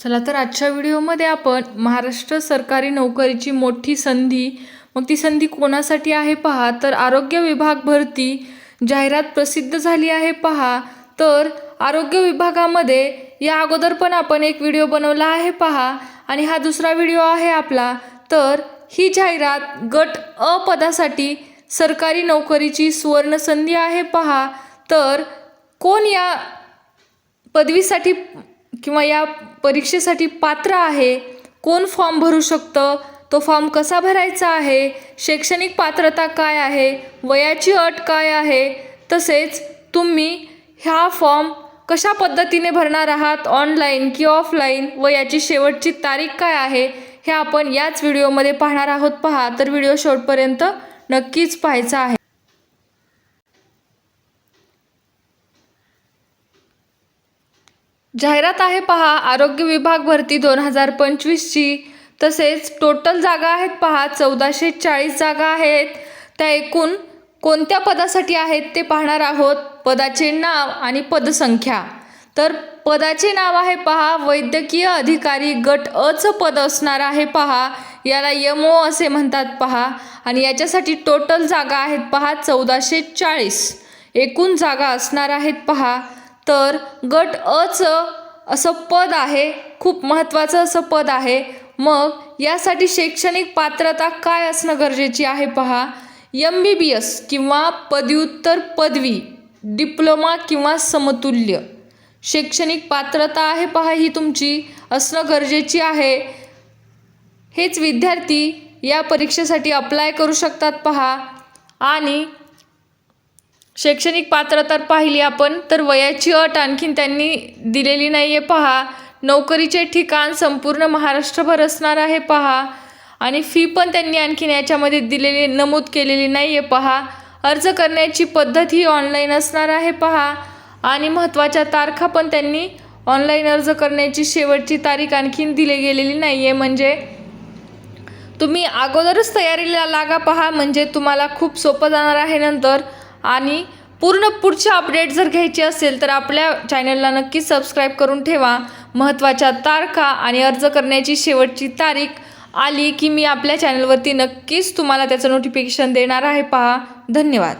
चला तर आजच्या व्हिडिओमध्ये आपण महाराष्ट्र सरकारी नोकरीची मोठी संधी, मग ती संधी कोणासाठी आहे पहा. तर आरोग्य विभाग भरती जाहिरात प्रसिद्ध झाली आहे पहा. तर आरोग्य विभागामध्ये या अगोदर पण आपण एक व्हिडिओ बनवला आहे पहा, आणि हा दुसरा व्हिडिओ आहे आपला. तर ही जाहिरात गट अ पदासाठी सरकारी नोकरीची सुवर्ण संधी आहे पहा. तर कोण या पदवीसाठी किंवा या परीक्षेसाठी पात्र आहे, कोण फॉर्म भरू शकतं, तो फॉर्म कसा भरायचा आहे, शैक्षणिक पात्रता काय आहे, वयाची अट काय आहे, तसेच तुम्ही हा फॉर्म कशा पद्धतीने भरणार आहात, ऑनलाईन की ऑफलाईन, व याची शेवटची तारीख काय आहे, हे आपण याच व्हिडिओमध्ये पाहणार आहोत पहा. तर व्हिडिओ शेवटपर्यंत नक्कीच पाहायचा आहे. जाहिरात आहे पहा आरोग्य विभाग भरती 2025ची. तसेच टोटल जागा आहेत पहा 1440 जागा आहेत. त्या एकूण कोणत्या पदासाठी आहेत ते पाहणार आहोत. पदाचे नाव आणि पदसंख्या. तर पदाचे नाव आहे पहा वैद्यकीय अधिकारी गट अ चं पद असणार आहे पहा. याला MO असे म्हणतात पहा. आणि याच्यासाठी टोटल जागा आहेत पहा 1440. एकूण जागा असणार आहेत पहा. तर गट अ चं असं पद आहे, खूप महत्त्वाचं असं पद आहे. मग यासाठी शैक्षणिक पात्रता काय असणं गरजेची आहे पहा. MBBS किंवा पदव्युत्तर पदवी, डिप्लोमा किंवा समतुल्य शैक्षणिक पात्रता आहे पहा, ही तुमची असणं गरजेची आहे. हेच विद्यार्थी या परीक्षेसाठी अप्लाय करू शकतात पहा. आणि शैक्षणिक पात्रता पाहिली आपण तर वयाची अट आणखीन त्यांनी दिलेली नाही आहे पहा. नोकरीचे ठिकाण संपूर्ण महाराष्ट्रभर असणार आहे पहा. आणि फी पण त्यांनी आणखीन याच्यामध्ये दिलेली नमूद केलेली नाही आहे पहा. अर्ज करण्याची पद्धत ही ऑनलाईन असणार आहे पहा. आणि महत्त्वाच्या तारखा पण त्यांनी ऑनलाईन अर्ज करण्याची शेवटची तारीख आणखीन दिली गेलेली नाही आहे. म्हणजे तुम्ही अगोदरच तयारीला लागा पहा, म्हणजे तुम्हाला खूप सोपं जाणार आहे नंतर. आणि पूर्ण पुढचे अपडेट जर घ्यायचे असेल तर आपल्या चॅनलला नक्कीच सबस्क्राईब करून ठेवा. महत्त्वाच्या तारखा आणि अर्ज करण्याची शेवटची तारीख आली की मी आपल्या चॅनलवरती नक्कीच तुम्हाला त्याचं नोटिफिकेशन देणार आहे पहा. धन्यवाद.